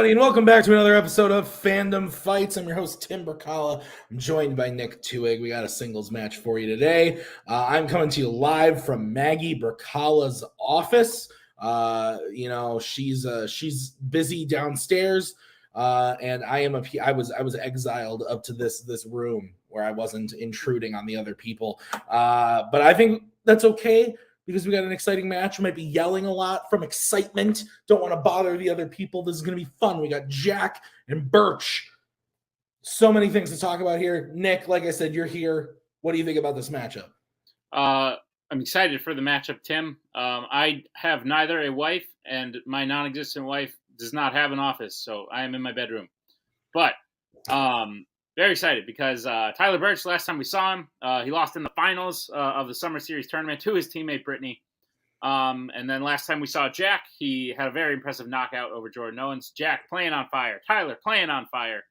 everybody, and welcome back to another episode of Fandom Fights. I'm your host, Tim Burkalla. I'm joined by Nick Tuig. We got a singles match for you today. I'm coming to you live from Maggie Burkalla's office. She's busy downstairs, and I was exiled up to this room where I wasn't intruding on the other people. But I think that's okay, because we got an exciting match. We might be yelling a lot from excitement. Don't want to bother the other people. This is going to be fun. We got Jack and Burch. So many things to talk about here. Nick, like I said, you're here. What do you think about this matchup? I'm excited for the matchup, Tim. I have neither a wife, and my non-existent wife does not have an office, so I am in my bedroom. But very excited because Tyler Burch, last time we saw him, he lost in the finals of the Summer Series tournament to his teammate Brittany. And then last time we saw Jack, he had a very impressive knockout over Jordan Owens. Jack playing on fire. Tyler playing on fire.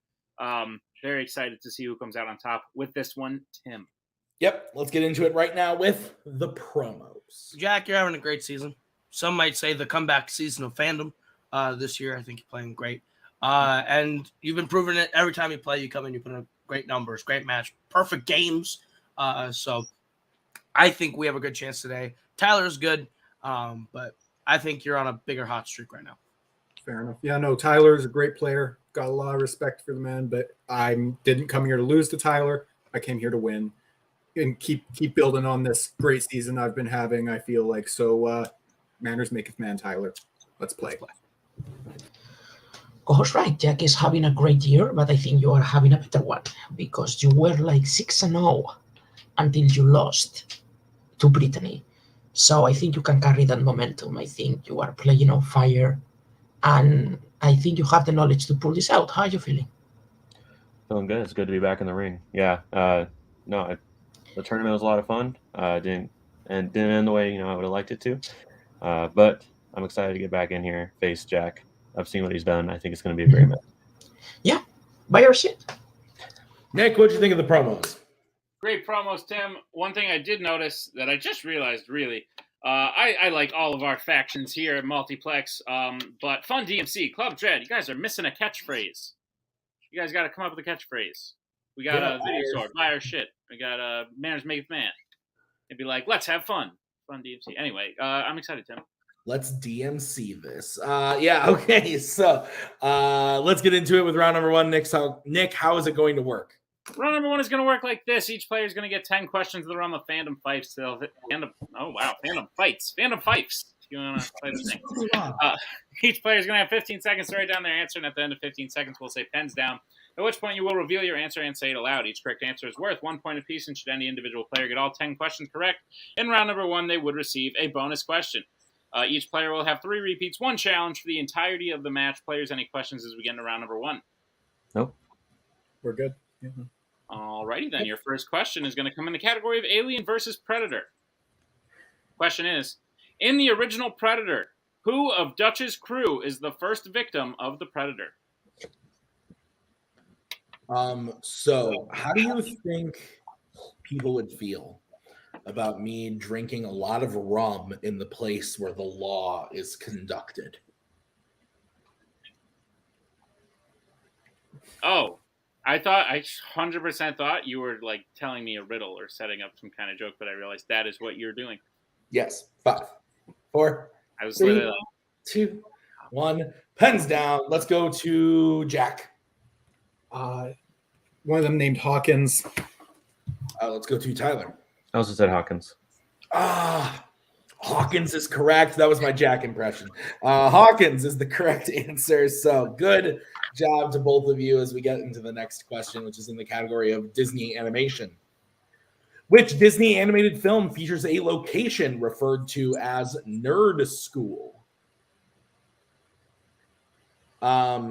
Very excited to see who comes out on top with this one, Tim. Yep, let's get into it right now with the promos. Jack, you're having a great season. Some might say the comeback season of Fandom this year. I think you're playing great. And you've been proving it every time you play. You come in, you put in great numbers, great match, perfect games. So I think we have a good chance today. Tyler's good, but I think you're on a bigger hot streak right now. Fair enough. Yeah, no, Tyler's a great player. Got a lot of respect for the man, but I didn't come here to lose to Tyler. I came here to win and keep building on this great season I've been having. I feel like so. Manners maketh man, Tyler. Let's play. Gosh, right. Jack is having a great year, but I think you are having a better one because you were like 6-0 until you lost to Brittany. So I think you can carry that momentum. I think you are playing on fire, and I think you have the knowledge to pull this out. How are you feeling? Feeling good. It's good to be back in the ring. Yeah. The tournament was a lot of fun. Didn't end the way I would have liked it to, but I'm excited to get back in here, face Jack. I've seen what he's done. I think it's going to be a great match. Yeah, buy your shit. Nick, what'd you think of the promos? Great promos, Tim. One thing I did notice that I just realized, really, I like all of our factions here at Multiplex, but Fun DMC, Club Dread, you guys are missing a catchphrase. You guys got to come up with a catchphrase. We got a video sword, buy our shit. We got Manners Make Man. It'd be like, let's have fun. Fun DMC. Anyway, I'm excited, Tim. Let's DMC this. Okay. So let's get into it with round number one. Nick, how is it going to work? Round number one is going to work like this. Each player is going to get 10 questions that are on the Fandom Fights. Fandom Fights. Fandom Fights. If you want to play the thing. Each player is going to have 15 seconds to write down their answer, and at the end of 15 seconds, we'll say pens down. At which point, you will reveal your answer and say it aloud. Each correct answer is worth 1 point apiece, and should any individual player get all 10 questions correct, in round number one, they would receive a bonus question. Each player will have 3 repeats, 1 challenge for the entirety of the match. Players, any questions as we get into round number one? Nope. We're good. Yeah. Alrighty then. Your first question is going to come in the category of Alien versus Predator. Question is, in the original Predator, who of Dutch's crew is the first victim of the Predator? So how do you think people would feel about me drinking a lot of rum in the place where the law is conducted? Oh, I 100% thought you were like telling me a riddle or setting up some kind of joke, but I realized that is what you're doing. Yes. 5, 4, I was 3, 2, 1. Pens down. Let's go to Jack. One of them named Hawkins. Let's go to Tyler. I also said Hawkins. Hawkins is correct. That was my Jack impression. Hawkins is the correct answer. So good job to both of you as we get into the next question, which is in the category of Disney animation. Which Disney animated film features a location referred to as Nerd School? I'm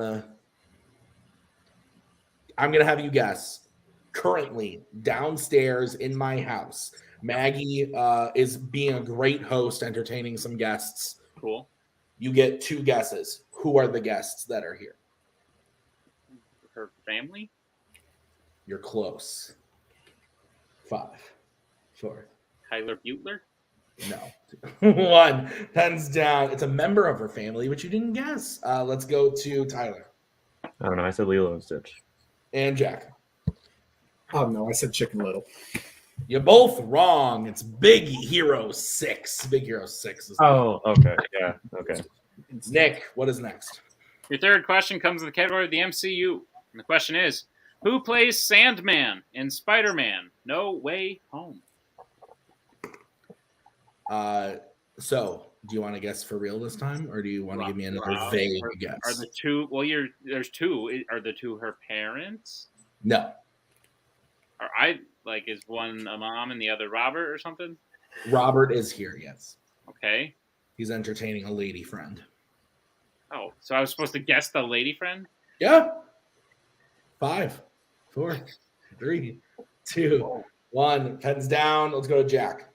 going to have you guess. Currently, downstairs in my house, Maggie is being a great host, entertaining some guests. Cool. You get 2 guesses. Who are the guests that are here? Her family? You're close. 5, 4. Tyler Butler? No. 1. Pens down. It's a member of her family, which you didn't guess. Let's go to Tyler. I don't know. I said Lilo and Stitch. And Jack. Oh no, I said Chicken Little. You're both wrong. It's Big Hero 6. Big Hero 6 is Oh, okay. Yeah. Okay. Nick, what is next? Your third question comes in the category of the MCU. And the question is, who plays Sandman in Spider-Man No Way Home? So, do you want to guess for real this time, or do you want to give me another vague guess? Are the two? Well, there's two. Are the two her parents? No. Is one a mom and the other Robert or something? Robert is here. Yes. Okay. He's entertaining a lady friend. Oh, so I was supposed to guess the lady friend? Yeah. 5, 4, 3, 2, 1. Pens down. Let's go to Jack.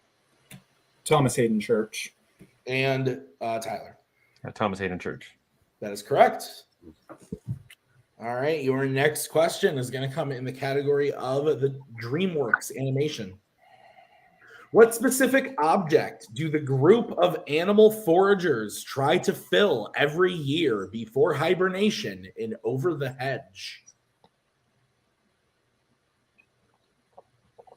Thomas Hayden Church. And Tyler. Thomas Hayden Church. That is correct. All right. Your next question is going to come in the category of the DreamWorks animation. What specific object do the group of animal foragers try to fill every year before hibernation in Over the Hedge?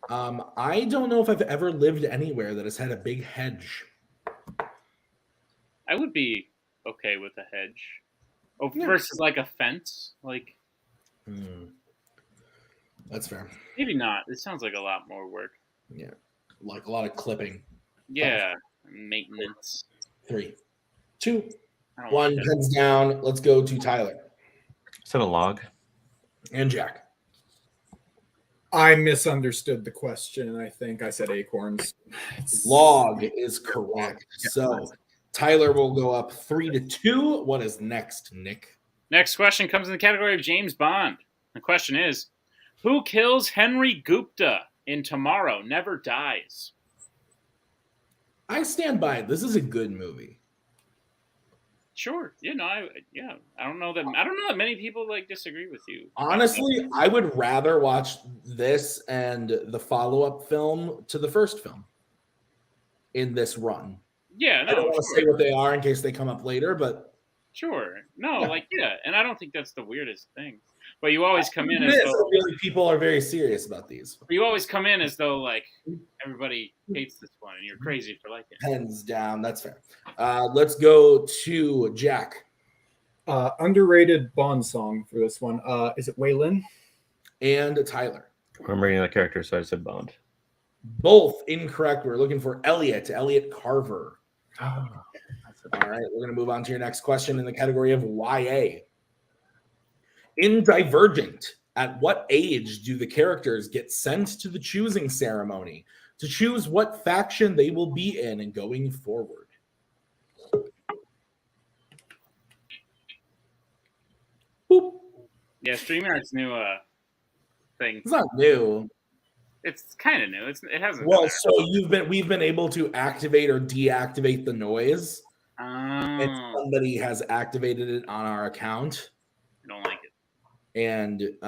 I don't know if I've ever lived anywhere that has had a big hedge. I would be okay with a hedge. Oh, Yeah. versus like a fence? That's fair. Maybe not. It sounds like a lot more work. Yeah. Like a lot of clipping. Yeah. Maintenance. 3, 2, I don't 1. like that. Pens down. Let's go to Tyler. Said a log. And Jack. I misunderstood the question. I think I said acorns. Log is correct. So Tyler will go up 3-2. What is next, Nick? Next question comes in the category of James Bond. The question is, who kills Henry Gupta in Tomorrow Never Dies? I stand by it. This is a good movie. Sure. I don't know that many people disagree with you. Honestly, I would rather watch this and the follow-up film to the first film in this run. Yeah, no, I don't want to say what they are in case they come up later, but sure. No, Yeah. and I don't think that's the weirdest thing. But you always come in it as is. though I feel like people are very serious about these. everybody hates this one and you're crazy for liking it. Pens down. That's fair. Let's go to Jack. Underrated Bond song for this one. Is it Waylon? And Tyler. I'm reading the character, so I said Bond. Both incorrect. We're looking for Elliot Carver. All right, we're going to move on to your next question in the category of YA. In Divergent, at what age do the characters get sent to the choosing ceremony to choose what faction they will be in and going forward? Boop. Yeah, StreamYard's new thing. It's not new. It's kind of new. It hasn't. Well, so we've been able to activate or deactivate the noise. And somebody has activated it on our account. I don't like it. And it's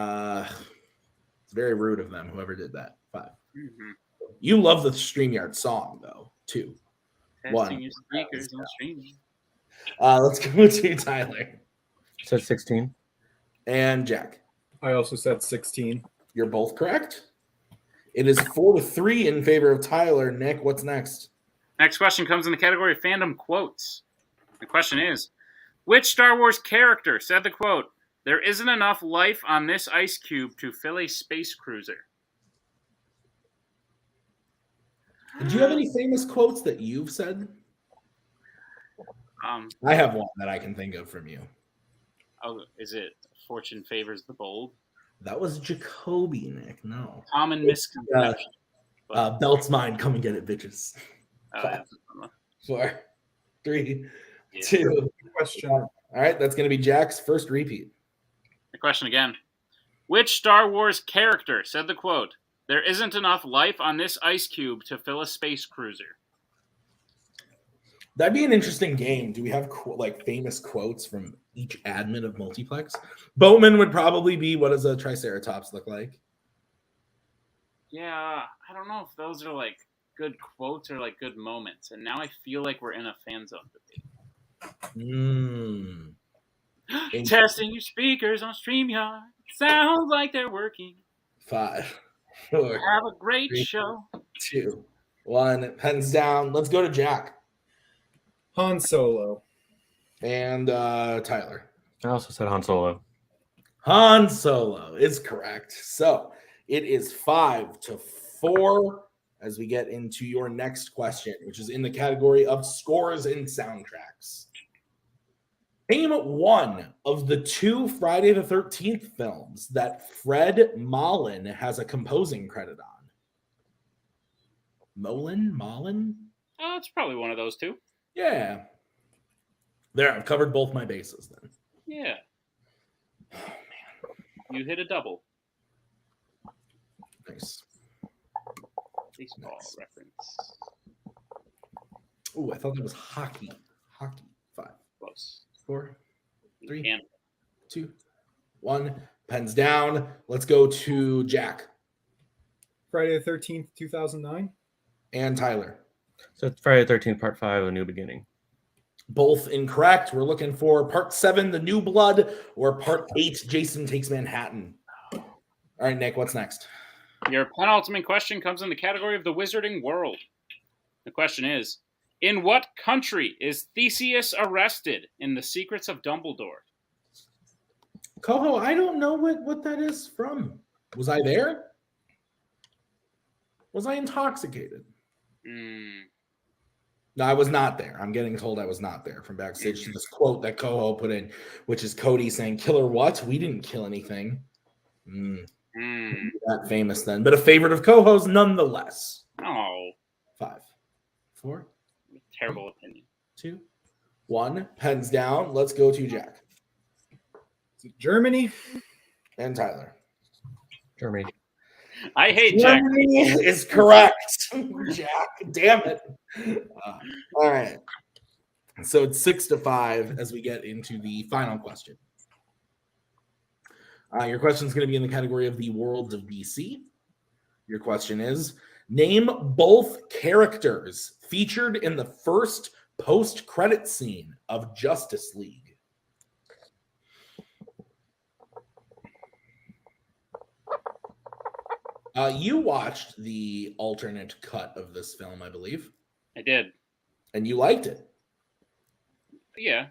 very rude of them, whoever did that. 5. Mm-hmm. You love the StreamYard song, though. 2. Testing 1. your speakers on streaming. Let's go to Tyler. Said 16. And Jack. I also said 16. You're both correct. It is 4-3 in favor of Tyler. Nick, what's next? Next question comes in the category of fandom quotes. The question is, which Star Wars character said the quote, "There isn't enough life on this ice cube to fill a space cruiser"? Do you have any famous quotes that you've said? I have one that I can think of from you. Oh, is it "Fortune favors the bold"? That was Jacoby, Nick. No. Common misconception. Belt's mine. Come and get it, bitches. 5, 4, 3, 2. Question. All right, that's going to be Jack's first repeat. The question again. Which Star Wars character said the quote, "There isn't enough life on this ice cube to fill a space cruiser"? That'd be an interesting game. Do we have famous quotes from each admin of Multiplex? Bowman would probably be, what does a Triceratops look like? Yeah, I don't know if those are good quotes or good moments. And now I feel like we're in a fan zone debate. Testing your speakers on StreamYard. Sounds like they're working. 5, 4, Have a great 3, show. 2, 1. Pens down. Let's go to Jack Han Solo. and Tyler. I also said Han Solo. Han Solo is correct. So it is 5-4 as we get into your next question, which is in the category of scores and soundtracks. Name one of the 2 Friday the 13th films that Fred Mullen has a composing credit on. Mullen? Oh, it's probably one of those two. Yeah. There, I've covered both my bases then. Yeah. You hit a double. Nice. Baseball Nice. reference. Oh, I thought that was hockey. 5, Close. 4, 3, Canada. 2, 1. Pens down. Let's go to Jack Friday the 13th, 2009. and Tyler. So it's Friday the 13th, Part 5, A New Beginning. Both incorrect. We're looking for Part 7, The New Blood, or Part 8, Jason Takes Manhattan. All right, Nick, what's next? Your penultimate question comes in the category of the Wizarding World. The question is, in what country is Theseus arrested in The Secrets of Dumbledore? Coho, I don't know what that is from. Was I there? Was I intoxicated? No, I was not there. I'm getting told I was not there from backstage to this quote that Coho put in, which is Cody saying, "Killer what? We didn't kill anything." That famous then, but a favorite of Coho's nonetheless. Oh, 5, 4, terrible opinion. 2, 1. Pens down. Let's go to Jack Is it Germany? and Tyler. Germany. I hate Jack. Germany is correct. Jack, damn it. All right. So it's 6-5 as we get into the final question. Your question is going to be in the category of the worlds of DC. Your question is, name both characters featured in the first post-credit scene of Justice League. You watched the alternate cut of this film, I believe. I did. And you liked it. Yeah.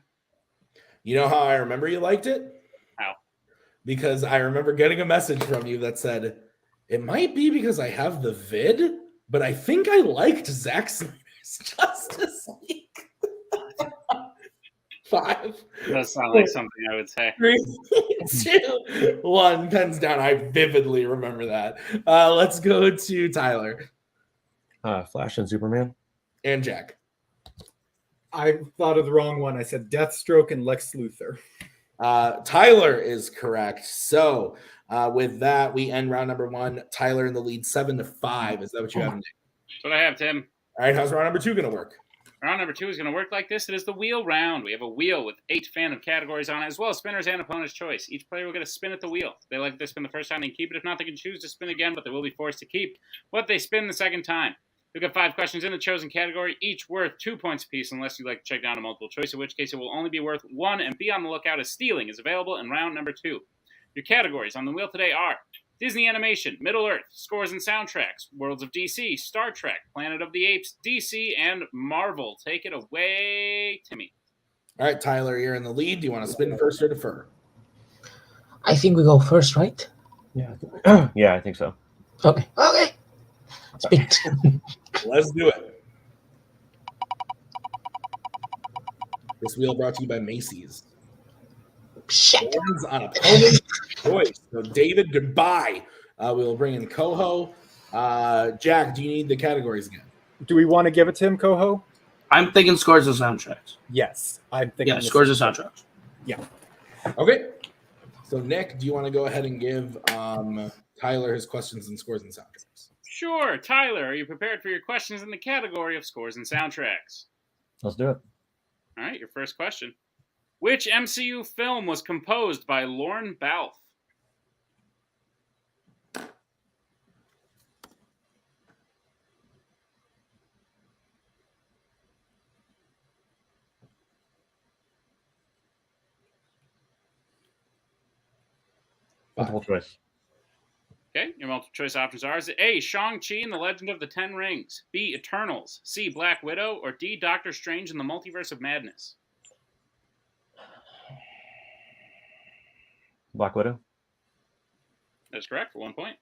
You know how I remember you liked it? How? Because I remember getting a message from you that said, it might be because I have the vid, but I think I liked Zack Snyder's Justice League. 5. Does sound like something I would say. 3, 2, 1. Pens down. I vividly remember that. Let's go to Tyler Flash and Superman. and Jack. I thought of the wrong one. I said Deathstroke and Lex Luthor. Tyler is correct. So with that, we end round number 1. Tyler in the lead, 7-5. Is that what you have? That's what I have, Tim. All right. How's round number 2 going to work? Round number 2 is going to work like this. It is the wheel round. We have a wheel with 8 fandom categories on it, as well as spinners and opponent's choice. Each player will get a spin at the wheel. If they like to spin the first time, they can keep it. If not, they can choose to spin again, but they will be forced to keep what they spin the second time. You'll get 5 questions in the chosen category, each worth 2 points apiece, unless you'd like to check down a multiple choice, in which case it will only be worth 1, and be on the lookout as stealing is available in round number 2. Your categories on the wheel today are Disney Animation, Middle-earth, Scores and Soundtracks, Worlds of DC, Star Trek, Planet of the Apes, DC, and Marvel. Take it away, Timmy. All right, Tyler, you're in the lead. Do you want to spin first or defer? I think we go first, right? Yeah. Yeah, I think so. Okay. Spin. Let's do it. This wheel brought to you by Macy's. Shit. Hands on opponent's choice. So, David, goodbye. We will bring in Coho. Jack, do you need the categories again? Do we want to give it to him, Coho? I'm thinking scores and soundtracks. Yes. I'm thinking Yeah, scores and soundtracks. Okay. So, Nick, do you want to go ahead and give Tyler his questions and scores and soundtracks? Sure. Tyler, are you prepared for your questions in the category of Scores and Soundtracks? Let's do it. All right, your first question. Which MCU film was composed by Lorne Balfe? Multiple choice. Okay, your multiple choice options are: is it A, Shang-Chi and the Legend of the Ten Rings, B, Eternals, C, Black Widow, or D, Doctor Strange and the Multiverse of Madness? Black Widow. That's correct for 1 point.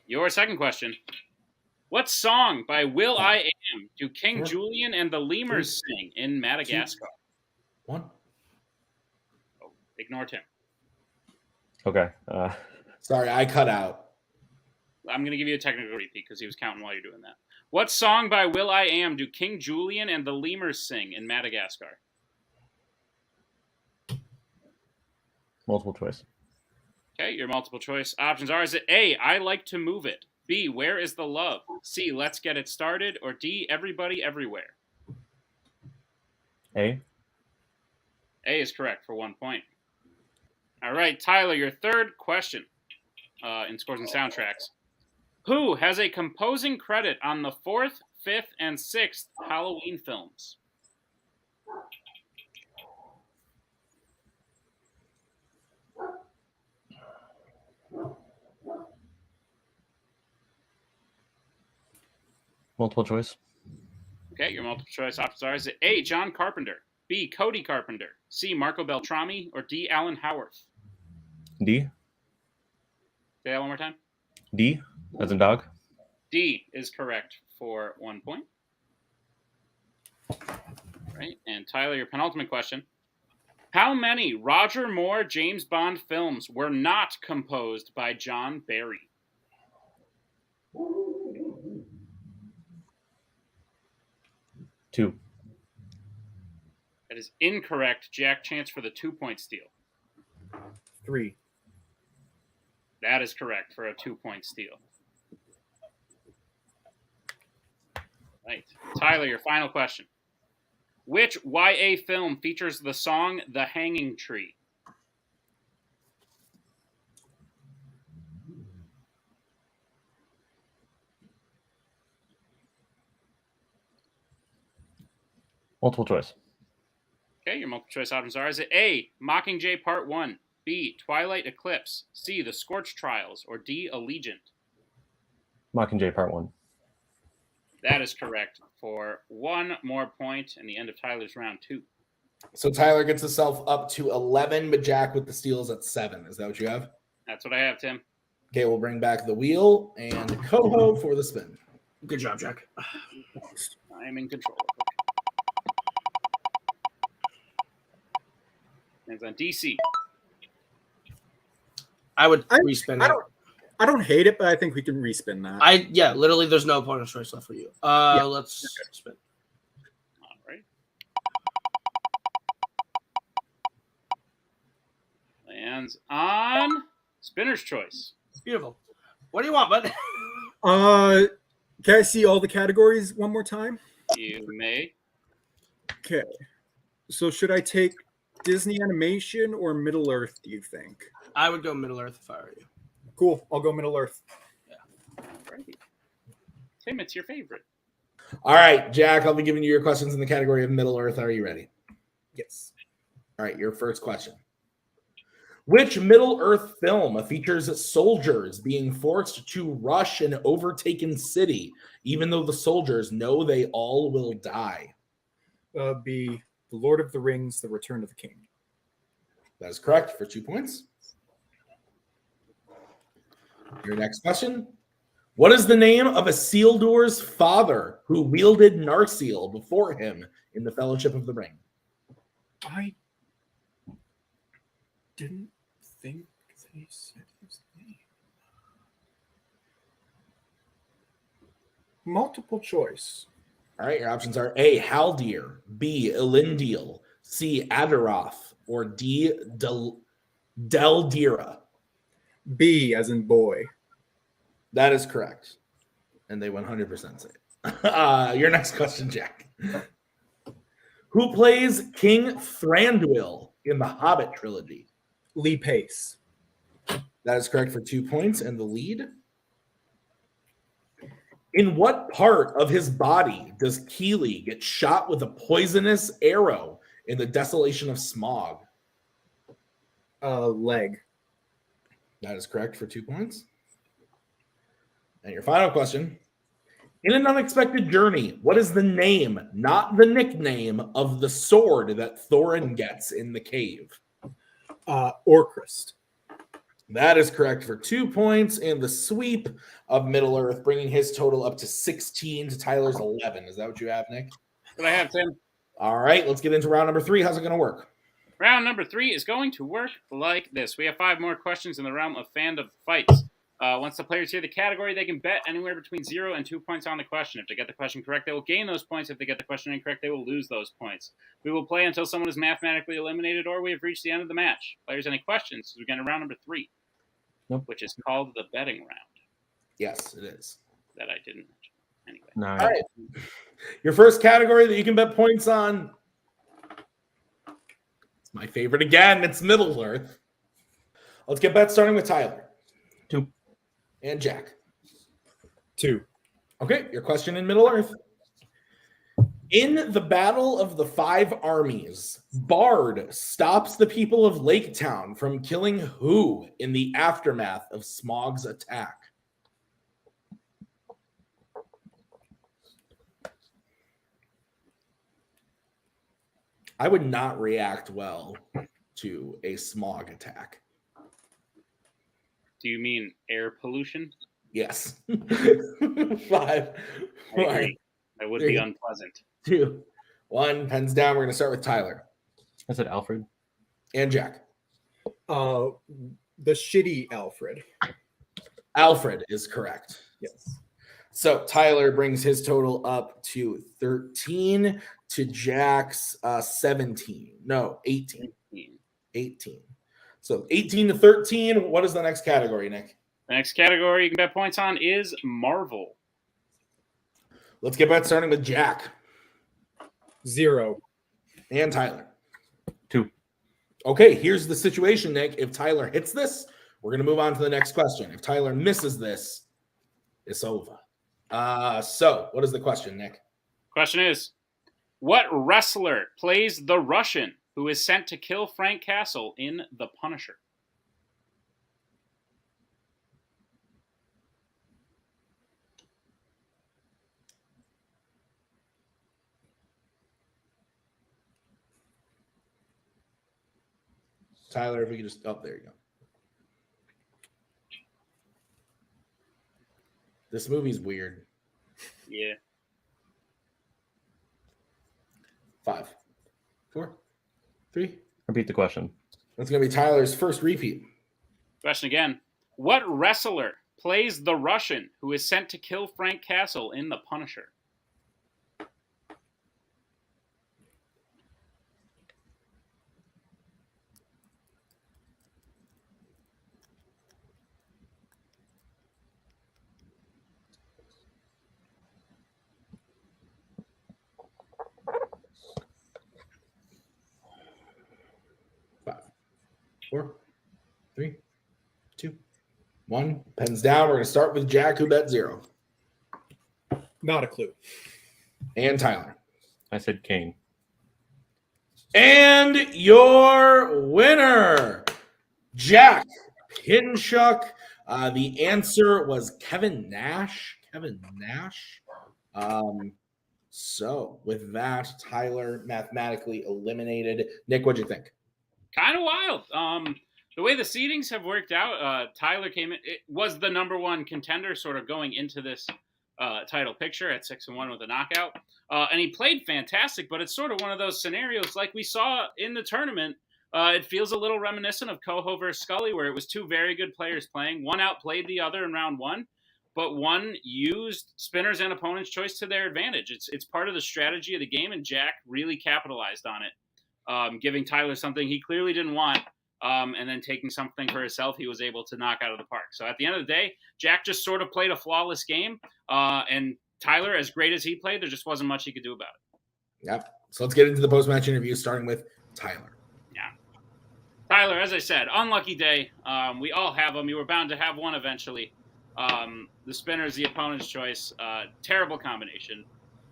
Your second question. What song by Will I Am do King Julian and the Lemurs sing in Madagascar? 1. Oh, ignore Tim. Okay. Sorry, I cut out. I'm going to give you a technical repeat because he was counting while you're doing that. What song by Will I Am do King Julian and the Lemurs sing in Madagascar? Multiple choice. Okay, your multiple choice options are: is it A, I Like to Move It, B, Where is the Love, C, Let's Get It Started, or D, Everybody Everywhere? A. A is correct for 1 point. All right, Tyler, your third question in Scores and Soundtracks. Who has a composing credit on the 4th, 5th, and 6th Halloween films? Multiple choice. Okay, your multiple choice options are: is it A, John Carpenter, B, Cody Carpenter, C, Marco Beltrami, or D, Alan Howarth? D. Say that one more time. D. As in dog. D is correct for 1 point. All right, and Tyler, your penultimate question. How many Roger Moore James Bond films were not composed by John Barry? 2. That is incorrect. Jack, chance for the 2-point steal. 3. That is correct for a 2-point steal. Right. Tyler, your final question. Which YA film features the song The Hanging Tree? Multiple choice. Okay, your multiple choice options are: is it A, Mockingjay Part 1, B, Twilight Eclipse, C, The Scorch Trials, or D, Allegiant? Mockingjay Part 1. That is correct for 1 more point and the end of Tyler's round 2. So Tyler gets himself up to 11, but Jack with the steals at 7. Is that what you have? That's what I have, Tim. Okay, we'll bring back the wheel and Coho for the spin. Good job, Jack. I am in control. Hands on DC. I would respin it. I don't hate it, but I think we can respin that. Literally, there's no bonus choice left for you. Let's spin. All right. Lands on Spinner's Choice. Beautiful. What do you want, bud? Can I see all the categories one more time? You may. Okay. So should I take Disney animation or Middle Earth, do you think? I would go Middle Earth if I were you. Cool. I'll go Middle Earth. Yeah. Right. Tim, it's your favorite. All right, Jack, I'll be giving you your questions in the category of Middle Earth. Are you ready? Yes. All right, your first question. Which Middle Earth film features soldiers being forced to rush an overtaken city, even though the soldiers know they all will die? Be The Lord of the Rings, The Return of the King. That is correct for 2 points. Your next question. What is the name of Isildur's father who wielded Narsil before him in the Fellowship of the Ring? I didn't think they said his name. Multiple choice. All right, your options are A, Haldir, B, Elendil, C, Adaroth, or D, Deldira. B as in boy. That is correct. And they 100% say it. Your next question, Jack. Who plays King Thranduil in the Hobbit trilogy? Lee Pace. That is correct for 2 points and the lead. In what part of his body does Keeley get shot with a poisonous arrow in the Desolation of Smog? Leg. That is correct for 2 points. And your final question. In an unexpected journey, what is the name, not the nickname, of the sword that Thorin gets in the cave? Orcrist. That is correct for 2 points. And the sweep of Middle-earth, bringing his total up to 16 to Tyler's 11. Is that what you have, Nick? What I have, Tim? All right, let's get into round number 3. How's it going to work? Round number 3 is going to work like this. We have 5 more questions in the realm of fandom fights. Once the players hear the category, they can bet anywhere between 0 and 2 points on the question. If they get the question correct, they will gain those points. If they get the question incorrect, they will lose those points. We will play until someone is mathematically eliminated or we have reached the end of the match. Players, any questions? We get into round number 3, Nope. which is called the betting round. Yes, it is. That I didn't mention. Anyway. No. All right. Your first category that you can bet points on. It's my favorite again. It's Middle-earth. Let's get bets starting with Tyler. 2. And Jack. 2. Okay, your question in Middle-earth. In the Battle of the Five Armies, Bard stops the people of Lake Town from killing who in the aftermath of Smaug's attack? I would not react well to a Smaug attack. Do you mean air pollution? Yes. 5, I 4, agree. That would be unpleasant. 2, 1. Pens down. We're going to start with Tyler I said Alfred. and Jack. The shitty Alfred. Alfred is correct. Yes. So Tyler brings his total up to 13 to Jack's 17. No, 18. 18. So 18 to 13. What is the next category, Nick? The next category you can bet points on is Marvel. Let's get back starting with Jack 0. and Tyler. 2. Okay, here's the situation, Nick. If Tyler hits this, we're going to move on to the next question. If Tyler misses this, it's over. So what is the question, Nick? Question is, what wrestler plays the Russian who is sent to kill Frank Castle in The Punisher? Tyler, if we could just... Oh, there you go. This movie's weird. Yeah. 5, 4, 3. Repeat the question. That's going to be Tyler's first repeat. Question again. What wrestler plays the Russian who is sent to kill Frank Castle in The Punisher? Five, 4, 3, 2, 1. Pens down. We're going to start with Jack, who bet 0. Not a clue. And Tyler. I said Kane. And your winner, Jack Pinchuk. The answer was Kevin Nash. Kevin Nash. So with that, Tyler mathematically eliminated. Nick, what'd you think? Kind of wild. The way the seedings have worked out, Tyler came in. It was the number one contender sort of going into this title picture at 6-1 with a knockout. And he played fantastic, but it's sort of one of those scenarios like we saw in the tournament. It feels a little reminiscent of Coho versus Scully, where it was two very good players playing. One outplayed the other in round one, but one used spinners and opponent's choice to their advantage. It's part of the strategy of the game, and Jack really capitalized on it, giving Tyler something he clearly didn't want, and then taking something for himself he was able to knock out of the park. So at the end of the day, Jack just sort of played a flawless game, and Tyler, as great as he played, there just wasn't much he could do about it. Yep. So let's get into the post-match interview, starting with Tyler. Tyler, as I said, unlucky day. We all have them. You were bound to have one eventually. The spinner's the opponent's choice. Terrible combination.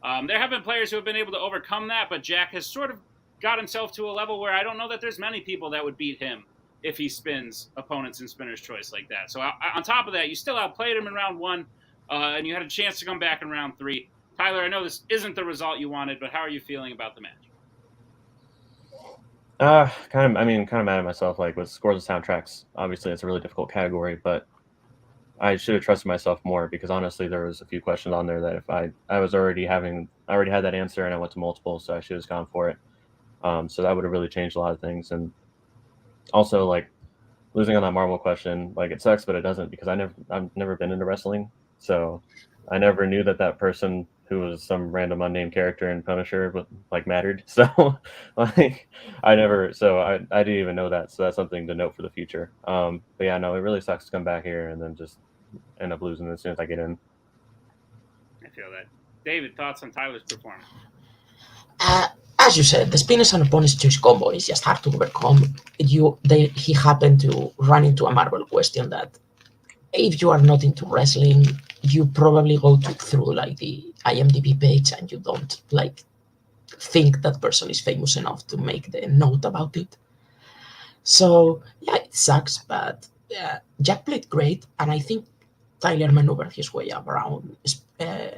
There have been players who have been able to overcome that, but Jack has sort of got himself to a level where I don't know that there's many people that would beat him if he spins opponents in spinner's choice like that. So on top of that, you still outplayed him in round 1, and you had a chance to come back in round 3. Tyler, I know this isn't the result you wanted, but how are you feeling about the match? Kind of mad at myself. Like with scores and soundtracks, obviously it's a really difficult category, but I should have trusted myself more because honestly, there was a few questions on there that if I already had that answer and I went to multiple, so I should have gone for it. So that would have really changed a lot of things. And also, like losing on that Marvel question, like it sucks, but it doesn't because I've never been into wrestling, so I never knew that person who was some random unnamed character in Punisher like mattered. So like I didn't even know that. So that's something to note for the future. But yeah, no, it really sucks to come back here and then just end up losing as soon as I get in. I feel that. David, thoughts on Tyler's performance? As you said, the spinners and opponents choose combo is just hard to overcome. He happened to run into a Marvel question that if you are not into wrestling, you probably go through like the IMDb page and you don't like think that person is famous enough to make the note about it. So yeah, it sucks, but Jack played great, and I think Tyler maneuvered his way around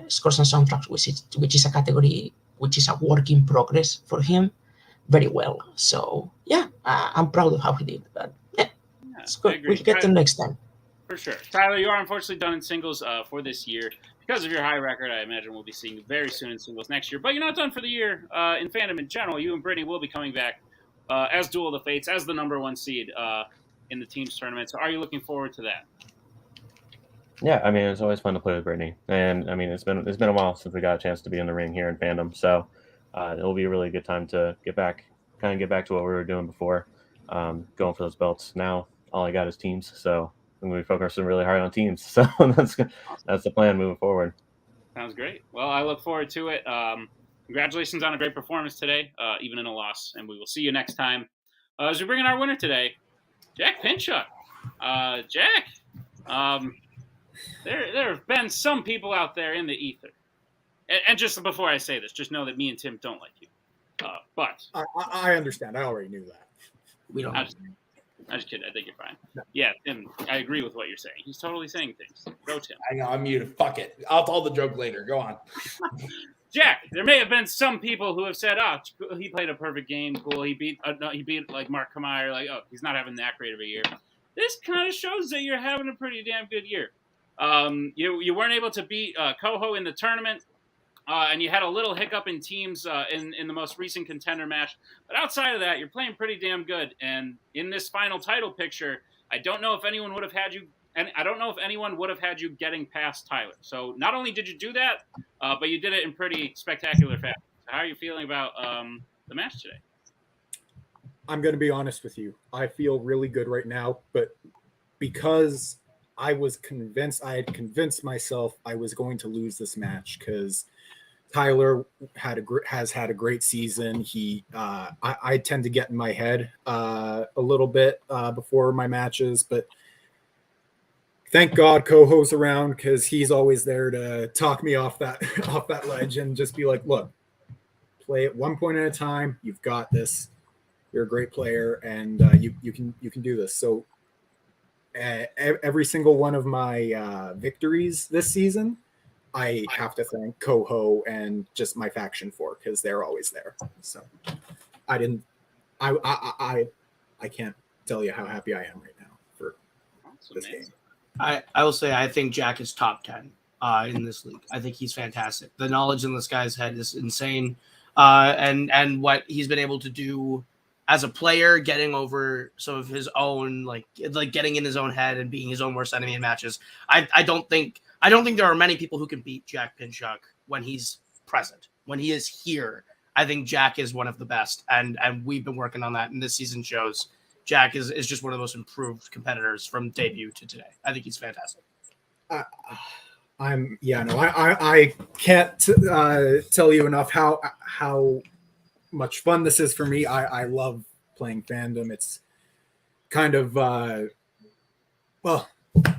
scores and soundtracks, which is a category which is a work in progress for him, very well. So yeah, I'm proud of how he did, but yeah, it's good. We'll get them next time. For sure. Tyler, you are unfortunately done in singles for this year. Because of your high record, I imagine we'll be seeing you very soon in singles next year. But you're not done for the year in fandom in general. You and Brittany will be coming back as Duel of the Fates, as the number 1 seed in the teams tournament. So are you looking forward to that? Yeah, I mean, it's always fun to play with Brittany. And I mean, it's been a while since we got a chance to be in the ring here in fandom. So it'll be a really good time to get back to what we were doing before, going for those belts. Now, all I got is teams. So I'm going to be focusing really hard on teams. So that's the plan moving forward. Sounds great. Well, I look forward to it. Congratulations on a great performance today, even in a loss. And we will see you next time. As we bring in our winner today, Jack Pinchuk. Jack, there have been some people out there in the ether. And just before I say this, just know that me and Tim don't like you. But I understand. I already knew that. We don't. I'm just kidding. I think you're fine. Yeah, Tim, I agree with what you're saying. He's totally saying things. Go, Tim. I know, I'm muted. Fuck it. I'll tell the joke later. Go on. Jack, there may have been some people who have said, he played a perfect game. Cool. He beat like Mark Kameyer. Like, he's not having that great of a year. This kind of shows that you're having a pretty damn good year. You weren't able to beat Coho in the tournament. And you had a little hiccup in teams in the most recent contender match. But outside of that, you're playing pretty damn good. And in this final title picture, I don't know if anyone would have had you, and I don't know if anyone would have had you getting past Tyler. So not only did you do that, but you did it in pretty spectacular fashion. So how are you feeling about the match today? I'm going to be honest with you. I feel really good right now, but because I had convinced myself I was going to lose this match because Tyler has had a great season. I tend to get in my head a little bit before my matches, but thank God Coho's around because he's always there to talk me off that ledge and just be like, look, play it one point at a time. You've got this. You're a great player, and you can do this. So every single one of my victories this season, I have to thank Coho and just my faction for because they're always there. So I can't tell you how happy I am right now for this game. I will say I think Jack is top 10 in this league. I think he's fantastic. The knowledge in this guy's head is insane, and what he's been able to do as a player, getting over some of his own like getting in his own head and being his own worst enemy in matches. I don't think there are many people who can beat Jack Pinchuk when he's present. When he is here, I think Jack is one of the best, and we've been working on that, and this season shows Jack is just one of the most improved competitors from debut to today. I think he's fantastic. I can't tell you enough how much fun this is for me. I love playing Fandom. It's kind of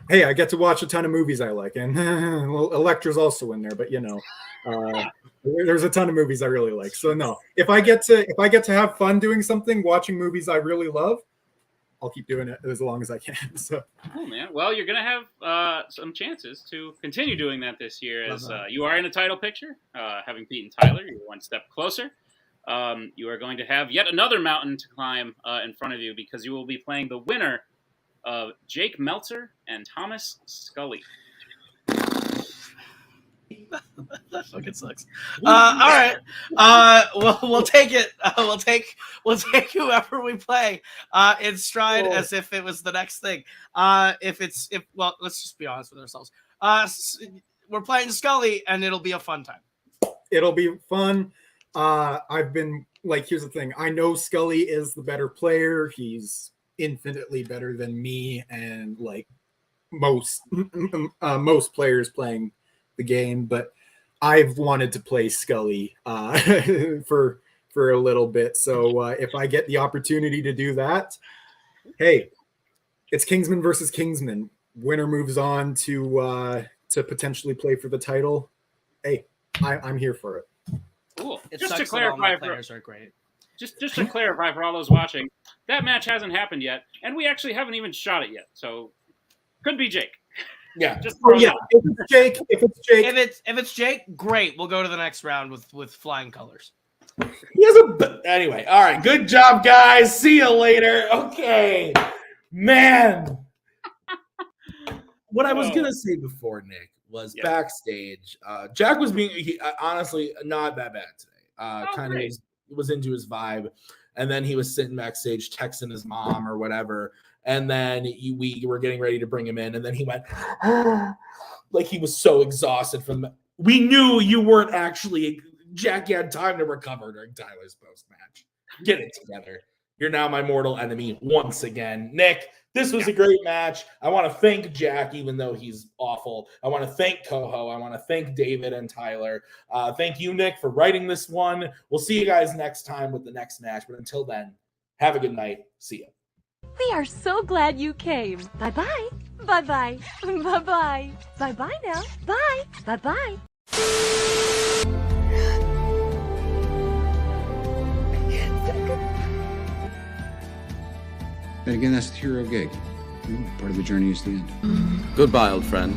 hey, I get to watch a ton of movies I like, and well, Elektra's also in there, but there's a ton of movies I really like. So no, if I get to have fun doing something, watching movies I really love, I'll keep doing it as long as I can. So Cool, man. Well, you're gonna have some chances to continue doing that this year, as you are in a title picture, having beaten Tyler. You're one step closer. You are going to have yet another mountain to climb in front of you, because you will be playing the winner of Jake Meltzer and Thomas Scully. That fucking sucks. All right. We'll take it. We'll take whoever we play in stride as if it was the next thing. Well, let's just be honest with ourselves. We're playing Scully, and it'll be a fun time. it'll be fun. I've been like, here's the thing. I know Scully is the better player. He's infinitely better than me and like most players playing the game, but I've wanted to play Scully for a little bit. So if I get the opportunity to do that, hey, it's Kingsman versus Kingsman. Winner moves on to potentially play for the title. Hey, I'm here for it. Cool. It Just sucks to that all my clarify, players are great. just to clarify for all those watching, that match hasn't happened yet, and we actually haven't even shot it yet. So could be Jake. Yeah. Just Yeah. If If it's Jake, great. We'll go to the next round with flying colors. He has anyway. All right. Good job, guys. See you later. Okay, man. What I was gonna say before, Nick, was backstage. Jack was being honestly not that bad today. Kind of was into his vibe, and then he was sitting backstage texting his mom or whatever. And then we were getting ready to bring him in, and then he went like he was so exhausted from. We knew you weren't actually. Jack had time to recover during Tyler's post match. Get it together. You're now my mortal enemy once again, Nick. This was a great match. I want to thank Jack, even though he's awful. I want to thank Coho. I want to thank David and Tyler. Thank you, Nick, for writing this one. We'll see you guys next time with the next match. But until then, have a good night. See ya. We are so glad you came. Bye-bye. Bye-bye. Bye-bye. Bye-bye now. Bye. Bye-bye. And again, that's the hero gig. Part of the journey is the end. Goodbye, old friend.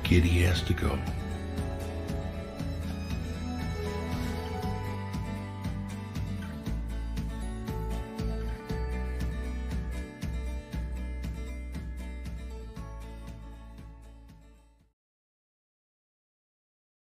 Kitty has to go.